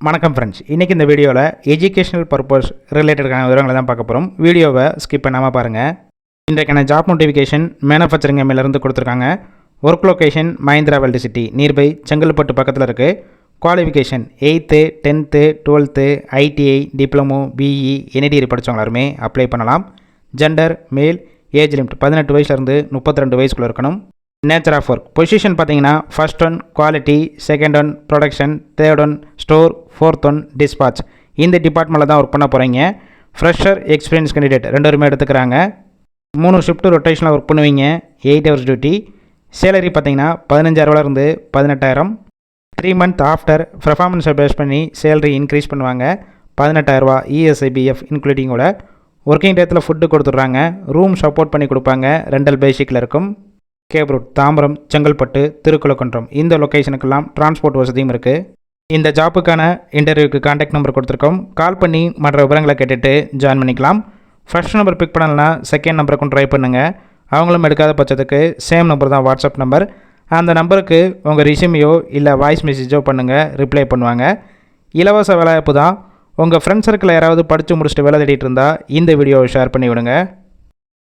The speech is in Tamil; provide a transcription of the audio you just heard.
வணக்கம் ஃப்ரெண்ட்ஸ், இன்றைக்கி இந்த வீடியோவில் எஜுகேஷனல் பர்பஸ் ரிலேட்டடான விவரங்களை தான் பார்க்க போகிறோம். வீடியோவை ஸ்கிப் பண்ணாமல் பாருங்கள். இன்றைக்கான ஜாப் நோட்டிஃபிகேஷன் மேனுஃபேக்சரிங் எம்எல்லேருந்து கொடுத்துருக்காங்க. Work location Mahindra world city, nearby Chengalpattu பக்கத்தில் இருக்குது. Qualification 8th 10th 12th ITI diploma BE என்ஐடிஆர் படித்தவங்க எல்லாருமே அப்ளை பண்ணலாம். ஜெண்டர் மேல், ஏஜ் லிமிட் 18 வயசுலேருந்து 32 வயசுக்குள்ளே இருக்கணும். நேச்சர் ஆஃப் ஒர்க் பொசிஷன் பார்த்தீங்கன்னா first one quality, second one production, third one store, fourth one dispatch. இந்த டிபார்ட்மெண்ட்டில் தான் ஒர்க் பண்ண போகிறீங்க. ஃப்ரெஷர், எக்ஸ்பீரியன்ஸ் கேண்டிடேட் ரெண்டு பேருமே எடுத்துக்கிறாங்க. 3 ஷிஃப்ட் ரொட்டேஷனில் ஒர்க் பண்ணுவீங்க. 8 hours டியூட்டி. சேலரி பார்த்தீங்கன்னா 15,000 18,000. 3 month ஆஃப்டர் பெர்ஃபார்மன்ஸை பேஸ் பண்ணி சேலரி இன்க்ரீஸ் பண்ணுவாங்க. 18,000 இஎஸ்ஐபிஎஃப் இன்க்ளூடிங்கோட. ஒர்க்கிங் டேத்தில் ஃபுட்டு கொடுத்துட்றாங்க. ரூம் சப்போர்ட் பண்ணி கொடுப்பாங்க. ரெண்டல் பேசிக்கில் இருக்கும். கேப்ரூட், தாம்பரம், செங்கல்பட்டு, திருக்குளக்குன்றம் இந்த லொக்கேஷனுக்கெல்லாம் டிரான்ஸ்போர்ட் வசதியும் இருக்குது. இந்த ஜாப்புக்கான இன்டர்வியூக்கு கான்டாக்ட் நம்பர் கொடுத்துருக்கோம். கால் பண்ணி மற்ற விவரங்களை கேட்டுட்டு ஜாயின் பண்ணிக்கலாம். ஃபர்ஸ்ட் நம்பர் பிக் பண்ணலன்னா செகண்ட் நம்பருக்கும் ட்ரை பண்ணுங்கள். அவங்களும் எடுக்காத பட்சத்துக்கு சேம் நம்பர் தான் வாட்ஸ்அப் நம்பர். அந்த நம்பருக்கு உங்கள் ரிசியூமையோ இல்லை வாய்ஸ் மெசேஜோ பண்ணுங்கள், ரிப்ளை பண்ணுவாங்க. இலவச வேலைவாய்ப்பு தான். உங்கள் ஃப்ரெண்ட்ஸ் சர்க்கிளில் யாராவது படித்து முடிச்சுட்டு வேலை தேடிட்டு இருந்தால் இந்த வீடியோவை ஷேர் பண்ணி விடுங்க.